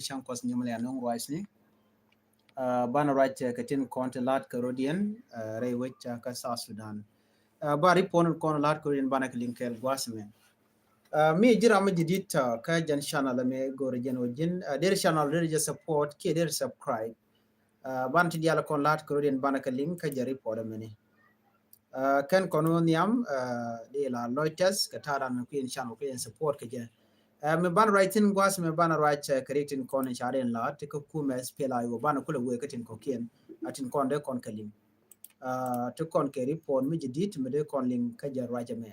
Shankos Nyamalianong Roisni. Bana right katin kontalat Karodian, Raywich ka South Sudan. Bari pon kontalat Korean bana linkel gwasme. Me jira ma jidit ka jan channel me go region ojin der channel der just support ke der subscribe. Ban ti diala kontalat Korean bana ka link ka jari poda meni. Kan kono niam de la Reuters ka taran ko channel ko support ka je. Me ban writing gwas me ban right creating kon charen la te ko kuma spela yo ban ko le we katin ko kien atin kon de kon kalim to kon ke report mi jidit me de kon link ka jar waje me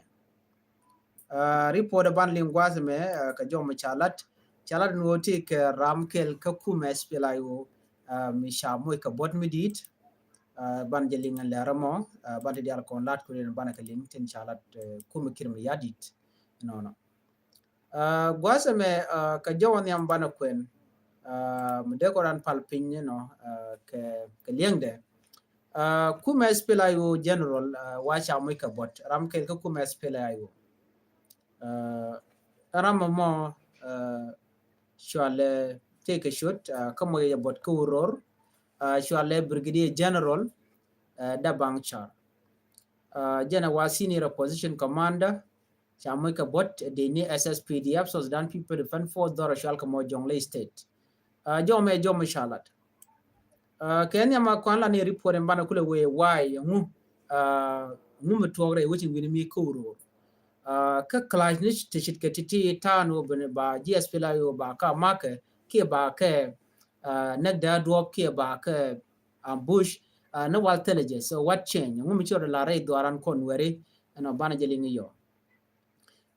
report ban link gwas me ka jom chalat no ti ke ramkel ka kuma spela yo mi shamo ka bot mi dit ban je lingan le ramo ban de al kon lat ko ban ka link tin chalat kuma kirmi yadit no gwasa me ka jawon yam bana kwen mede koran palpin no ke liengde kuma spela yo general wacha mo ka bot ram kel ka kuma spela yo ram mo shwale take a shot kamo ya bot ko uror shwale brigadier general da bangchar jena wa senior position commander Jamaica bot de ni SSPDF so Sudan People Defense Force Dora Shalka mo Jonglei State. Jome shalat. Kenya ma kwanla ni report mbana kule we why ngu mutogre wuti wini mi kuro. Ka clash ni tishit ke titi tano bene ba GSP la yo ba ka make ke ba ke nagda drop ke ba ke ambush na wal intelligence so what change ngu mi choro la ray doaran konwere no bana jelingi yo.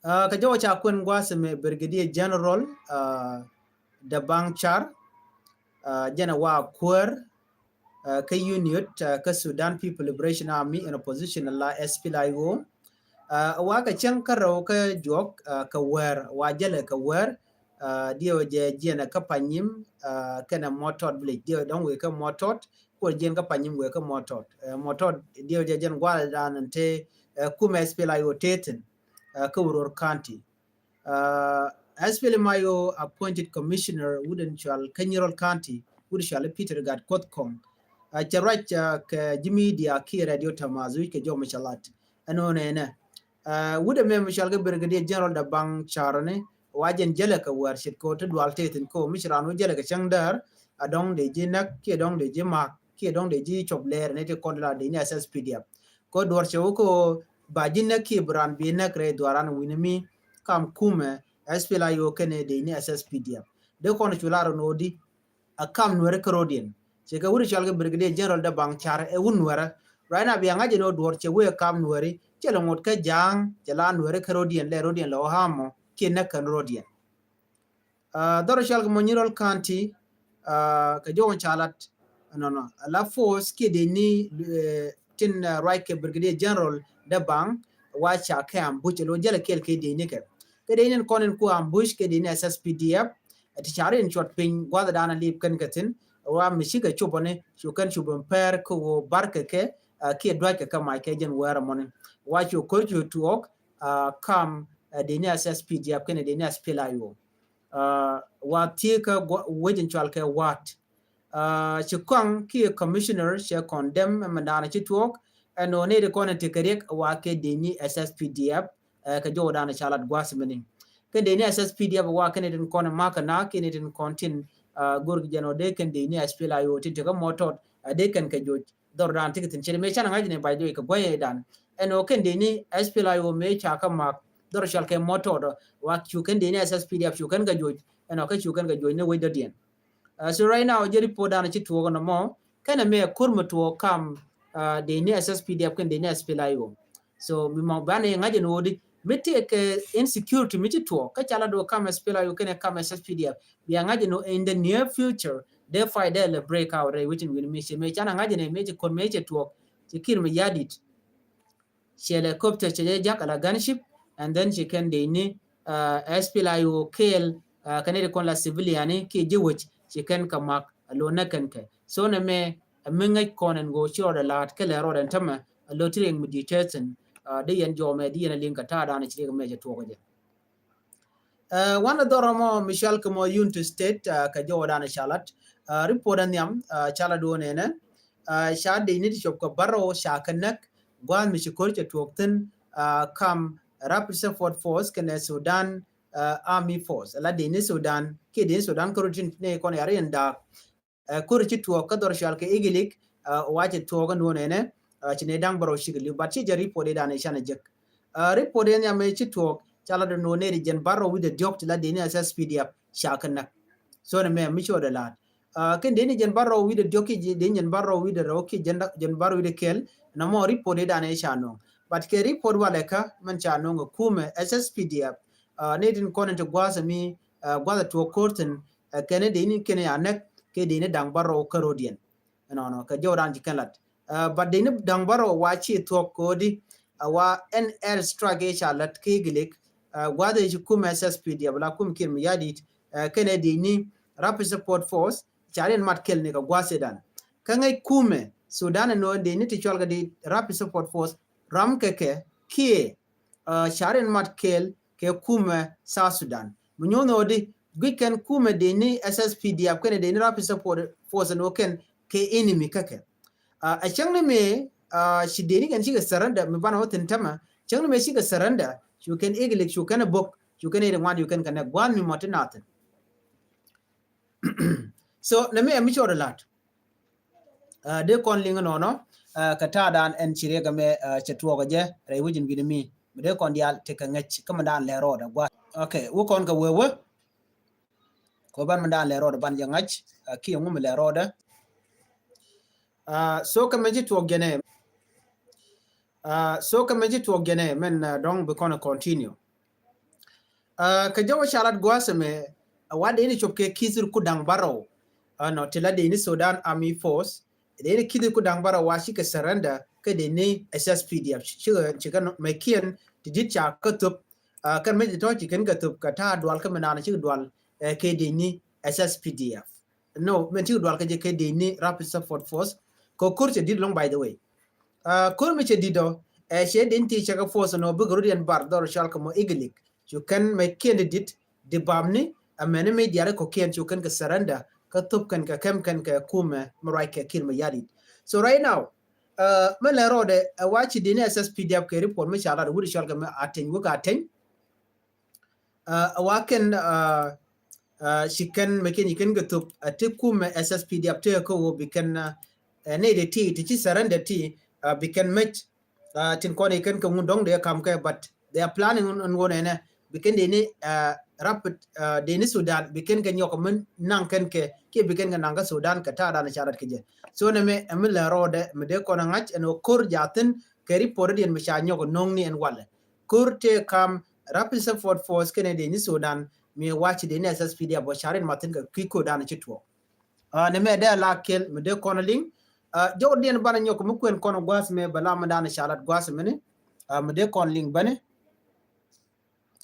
Ka jawa cha kwen gwase me Brigadier General da Bangchar jana wa kwer ka unit ka Sudan People Liberation Army in opposition la SPLIO wa ka chen karo ka jok ka wer wa jale ka wer dio je jena ka panyim kana motot village dio don we ka motot ko jen ka panyim we ka motot dio je jen gwal dan te kuma SPLIO teten Kauror County. SPLMIO appointed commissioner Woodinchal Kenyerol County, Woodinchal Peter Gad Kotkom. Charach ke Jimmy dia ki radio tamazu ke jo machalat. Ano ne. Wood me machal ke Brigadier General da Bang Charane wajen jele ka warshit ko to dual teten ko mishrano jele ka changdar adong de jinak ki dong de jimak ki dong de ji chobler ne te kondla de ni SSPDF. Ko dorche ko bajina ki bran bi nakre dwaran winimi kam kume SPLA yo kene de ni SSPDF de kono chularo nodi akam nwere Karodian che ka wuri chalga Brigadier General da Bangchar e wunwara raina bi ngaje no dwor che we kam nwere che lo ngot ka jang che la nwere Karodian le Rodian lo hamo ki na kan Rodian doro chalga Monirol County ka jo chalat no la force ki de ni tin right ke Brigadier General da bang wacha ke ambush lo jela kel ke de ne ke de ne konen ku ambush ke de ne SSPDF ti chare in short pin gwada dana lip kan katin wa mishiga chubone shukan chubon per ko barke ke dwa ke kama ke jen wera monin wa chu korju tuok kam de ne SSPDF ken de ne SPLIO wa tika wejin chwal ke wat chukang ki commissioner she condemn mandana chi tuok no ne de konen tikarek wa ke deni SSPDF ka jodana chalat gwasmeni ke deni SSPDF wa ke den konen maka na ke den kontin gorgi jano de ken deni SPLIO tin ka motot de ken ka joj dordan tikitin chene me chana ngajine ba joy ka boye dan eno ken deni SPLIO me cha ka mak dor shal ke motot wa chu ken deni SSPDF chu ken ka joj eno ka chu ken ka joj ne we dodien so right now je report dan chi tuo no mo kana me kurmu tuo kam de ni SSPDF kan de ni SPLIO so mi mo bane ngaje no di mete ke insecurity miti to ka chala do kam SPLIO kan kam SSPDF bi ngaje no in the near future they fight the break out within with me me chana ngaje ne mete kon mete to sikir mi yadit she helicopter che jak ala gunship and then she can de ni SPLIO kel kanere kon la civilian ke jewch she can kamak lo na kan ke so na me mingai konen go chiro lat kele roden tama lotring meditating de yan jome de yan linka ta da na chire me je to goje one of the Romo Michel Como United State ka Jordan Charlotte report an yam chala do ne sha de ni shop ko baro sha kanak gwan mi shikor che tukten kam rapid support force kana Sudan army force la de ni Sudan ke de Sudan ko rin ne ko yare nda ko ri tu ka dor shal ke igilik waje to ga no ne chine dang baro shigli but chi report da ne shana jek report en yam chi to chala do no ne jen baro with the doctor la de ni SSPDF sha kanak so ne me mi cho da la ken deni jen barro wide doki den jen barro wide roki jen barro wide kel na mo report da ne chano but ke report wala ka man chano kume SSPDF ne din konen to gwaza mi gwaza to courten kene deni kene anek ke deni dang barro karodien no ka joran jikanlat but deni dang barro wachi to kodi wa NL strike chalat ke gilik gwaza ji kume SSPDF la kum kirm yadit kene deni rapid support force charen mat kel ne ka gwasedan kangai kume Sudan no de ni tichol ga di rapid support force ram keke kie charen mat kel ke kume South Sudan munyono di giken kume de ni SSPDF kene de ni rapid support force no ken ke enemy keke a changne me shideni kan shiga saranda me bana hotin tama changne me shiga saranda you can egilik you can book you can either one you can connect one me motinat so na me mi chora lat de kon linga no kata dan en chirega me chetwo ga je re wujin gidimi de kon dial te ka ngach kam dan le roda gwa okay wo kon ka wewe ko ban man dan le roda ban ya ngach ki ngum le roda so ka meji to gene men dong be kon continue ka jawo shalat gwa me wade ni chopke kizur ku dang baro no tela de ni Sudan army force de ni kizur ku dang baro washi ka surrender ka de ni SSPDF chiga me kien tidit cha katup kan me to chigen katup ka ta dwal ka menana chi dwal ke de ni SSPDF no men chi dwal ka je ke de ni rapid support force ko kurche did long by the way kur me che dido she den ti cha ka force no bu gurdian bar dor shal ka mo igilik you can make candidate de bamni amene me diare ko kien chu kan ka surrender ka tup kan ka kem kan ka kume marai ka kirma yadi so right now me le rode wachi dini SSPDF ke report me chala wuri shal ka me aten wuka aten waken shikan me ken yiken ka tup ate kume SSPDF te ko wo bikan ne de ti chi surrender ti bikan match tin ko ne kan ka ngundong de kam ka but they are planning on one ene bikan dini rapid deni Sudan bikin kan yokomen nang kan ke bikin kan nang Sudan ka ta da na charat ke je so ne me la rode me de ko na ngach eno kur jaten ke report dien me cha nyoko nong ni en wale kur te kam rapid support force ken deni Sudan me watch deni SSPD abo charin matin ka kiko da na chitwo ne me de la kel me de ko na ling jo dien bana nyoko mu kwen kono gwas me bala ma da na charat gwas me ne me de ko ling bane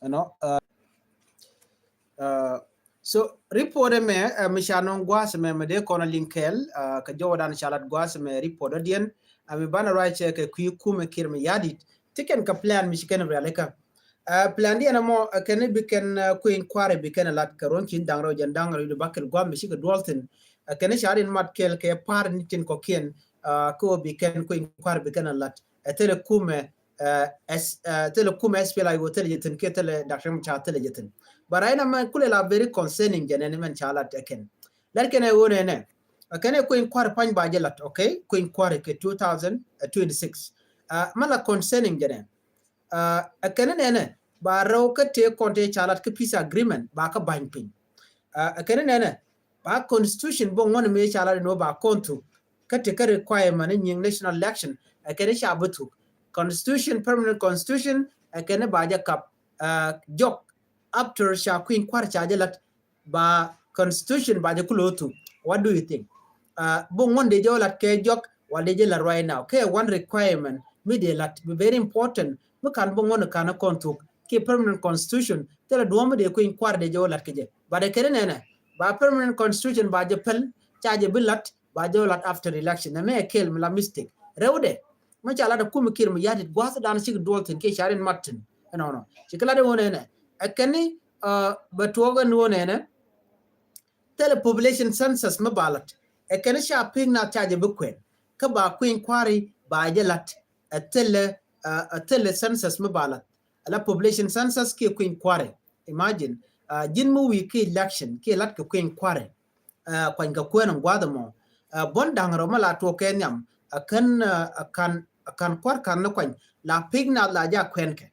no so report me mishanon gwas me de kono linkel ka jodan chalat gwas me report dien ami bana right ke ku me kirme yadit tiken ka plan mishiken realeka plan dien mo ken biken ku inquiry biken lat karon kin dangro jandangro du bakel gwam mishika dolten ken sharin mat kel ke par nitin ko kien ko biken ku inquiry biken lat tele kume tele kume spela go tele yitin ke tele daksham cha tele yitin but I am kulela very concerning gentlemen chala teken larken I wone ne kane ko inquiry pan ba jelat okay ko inquiry ke 2026 mala concerning gene kane ne ba raw ka te konte chala ke peace agreement ba ka ban pin kane ne ba constitution bo ngone me chala no ba kontu ka te ka requirement in national election kane sha butu constitution permanent constitution kane ba ja kap jok after sha queen kwar chajelat ba constitution ba je kulotu what do you think bo ngonde jolat ke jok wale je la right now ke one requirement media lat very important mo kan bo ngon kana kontu ke permanent constitution tela duomo de queen kwar de jolat ke je ba de kene ne ba permanent constitution ba je pel chaje bilat ba jolat after election na me kel la mistake rewde mo chala da kum kirmu yadit gwasa dan sig dolten ke sharin martin no chikala de wona ne akani batuoga no ne tele population census mabalat e kana sha ping na charge bukwen ka ba queen quarry ba jelat tele census mabalat ala population census ke queen quarry imagine jin mu wi ke election ke lat ka queen quarry kwan ga kwen ngwada mo bon dangro mala to kenyam kan kwar kan na kwan la ping na la ja kwen ke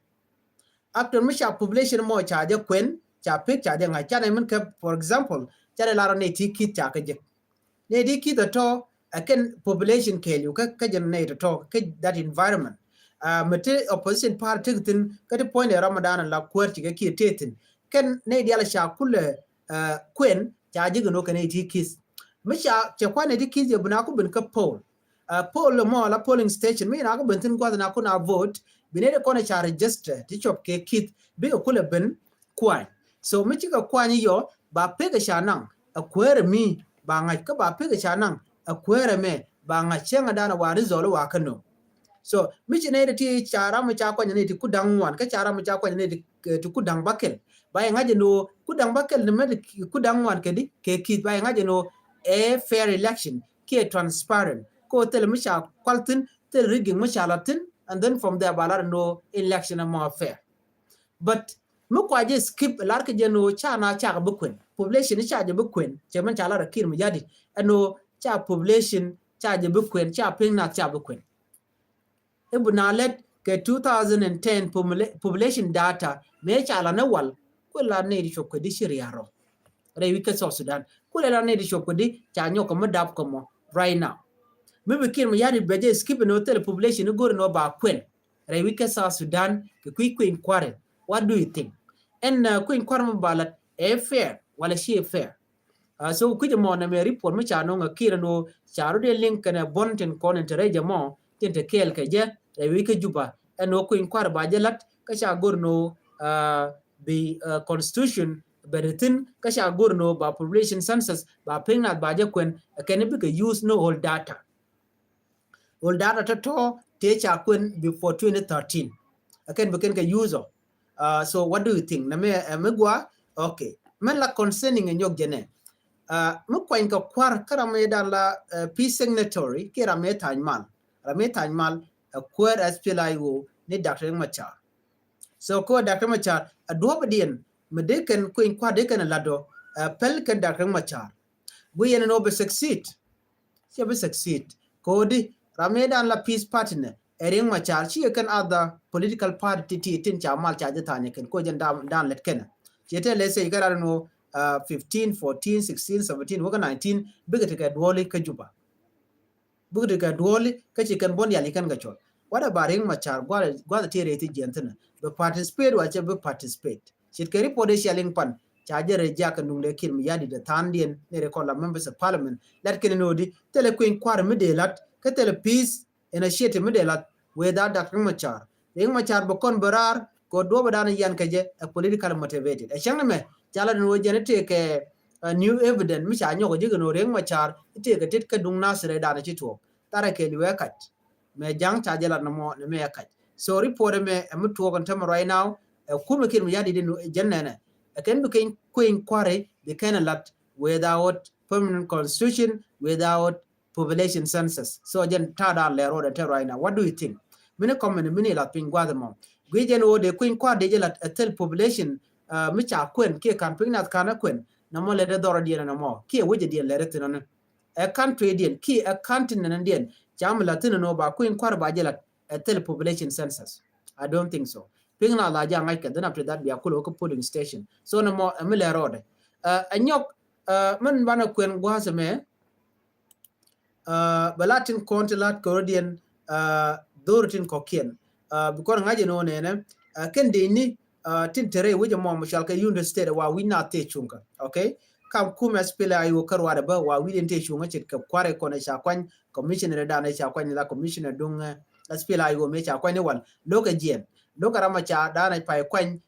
after misha population mo charge kwen cha pig cha de ngai cha ne mun ke for example cha de la ne ti kit cha ke je ne di kit to again population ke lu ka generate to that environment mate opposition party tin ka de point ramadan la kwar ti ke tetin ken ne di ala sha kule kwen cha ji no ke ne ti kit misha che kwa ne di kit je buna ku bin ka poll mo la polling station mi na ko bin tin kwa na ku na vote binede ko na cha register ti chop ke kit bi ko le ben kwai so mi chi ka kwani yo ba pega shanang akwere mi ba ngai ka ba pega shanang akwere me ba nga chenga dana wa rizolo wa kano so mi chi ne ti chara mu cha kwani ne ti kudang wan ka chara mu cha kwani ne ti kudang bakel ba ngaje no kudang bakel ne me kudang wan ke di ke kit ba ngaje no a fair election ke transparent ko tele mi cha kwaltin tel rigging mi cha latin and then from there balar no election more fair but mu kwaje skip lar ke jeno cha na cha bukwen population cha je bukwen che man cha lar kir mu jadi ano cha population cha je bukwen cha ping na cha bukwen ibuna let ke 2010 population data me cha la na wal ko la ne di chokko di shiriaro re wi ke so Sudan ko la ne di chokko di cha nyoko mo dab ko mo right now maybe kir mu yadi beje skip no tele population go no ba kwen re wi ke South Sudan ke queen quarry what do you think and queen quarry balat a fair wala she fair so kuje mo na me report mu cha no ngakira no charu de link na bonten konen tereje mo tente kel ke je re wi ke juba no queen quarry ba jelat ka cha gorno the constitution beretin ka cha gorno ba population census ba pengnat ba je kwen can be use no all data to teach akwen before 2013 again we can user so what do you think na me gwa okay men la concerning en yok jene mo kwen ka kwar kara me dan la peace signatory kira me tanmal kwar SPLIO ni Dr. Machar so ko Dr. Machar adwo bedien me de ken kwen kwa de ken lado pel ken Dr. Machar we no be succeed ko di Ramadan la peace partner ering Machar chi kan other political party tin chamal cha jata ne ken ko jan dan let ken chete le se gara no 15 14 16 17 woga 19 bigate ka dwoli ka juba bigate ka dwoli ka chi kan bon yali kan ga chol wada baring Machar gwa tere ti jentana be participate wa che be participate chit ka report sharing pan chajere jaka nungle kin mi yadi de tandien ne rekola members of parliament let ken no di tele queen kwar mi de lat ka tele peace initiative mi de lat without Dr. Machar ring Machar bo kon barar ko do badana yan kaje a political motivated a changna me chala no jenete ke new evidence mi cha nyoko jigo no ring Machar ite ka tit ka dung nasre dana chito tara ke liwe kat me jang cha jala no mo me kat so report me am to kon tam right now kuma kin mi yadi de no jennene can be queen quarry they can lot without permanent constitution without population census so jen tada le road te right now what do you think mini comment mini la pingwa the mom gwejen o de queen quarry de la tel population mi cha kwen ke campaign at kana kwen na mo le de doro di na mo ke wuje di le retin na a country di ki a continent ndi jam latin no ba queen quarry ba je la tel population census I don't think so pingna la ja ngai ka then after that be akulo ko polling station so no mo emile road anyok man bana kwen gwa me balatin kontilat cordian dorotin kokien because ngaje no ne ken de ni tin tere wuje mo mashal ka university wa we na te chunga okay kam kuma spela ayo karwa da ba wa we den te chunga chit ka kware ko na sha kwan commissioner da na sha kwan la commissioner dung spela ayo me sha kwan wal loka jien lokara ma cha dana pai kwan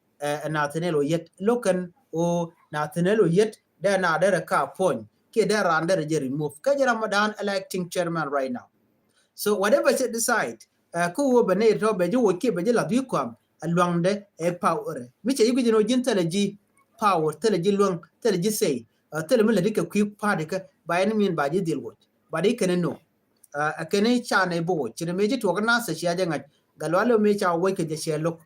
Nathaniel Oyet lokan o Nathaniel Oyet da na da ka point ke da ran da je remove ka jira Ramadan electing chairman right now so whatever they decide ko wo bane to be ju ke be la bi kwam alwangde e power mi che yugo no jinta la ji power tele jilwang tele jisay tele mele dike quick party ka bayan min ba ji deal with ba di kene no akene cha ne bo chine meji to kana sa shi aja ngat galwalo me cha wai ke je shelo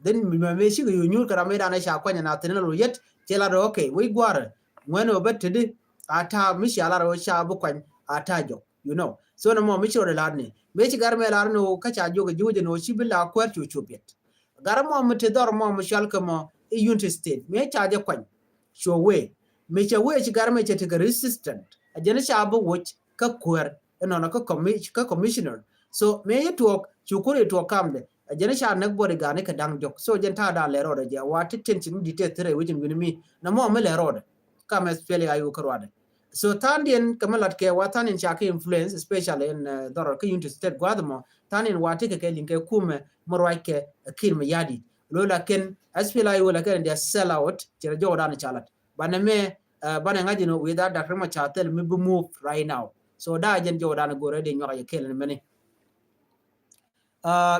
then me shi yu nyur kara me dana sha kwanya na tinelo yet chela ro okay we gwara ngweno betede ata mi sha la ro sha bu kwan ata jo you know so no mo mi chore ladni me chi gar me la no ka cha jo ge juje no shi billa kwar chu chu bet gar mo mi te dor mo mi shal ka mo e unity state me cha je kwan show we me cha we chi gar me che te resistant a jena sha bu watch ka kwar no no ka commissioner so me ye talk chu ko to kamde a jena sha nak bode ga ne ka dang jok so jen ta da le ro de ja wa te tension di te tre wujin mi na mo me le ro de ka me spele ayu karwade so tandien kamalat ke watan in chaki influence especially in dor ka unity state gwadamo tanin wati ke linke kume morwaike kin me yadi lola ken spele ayu la ken dia sell out jere jodan chalat baname bana ngaji no without Dr. Machatel me be move right now so da jen jodan gore de nyoya kelen meni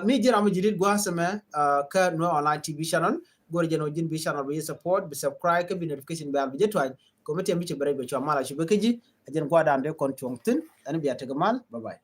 mi jira mo jidit gwasame ka no online tv channel gore jeno jin bi channel bi support bi subscribe ka bi notification ba bi jetwa ko mete mi ci bare be cho mala ci bekeji ajen gwada ande kon chongtin an biya tagamal bye bye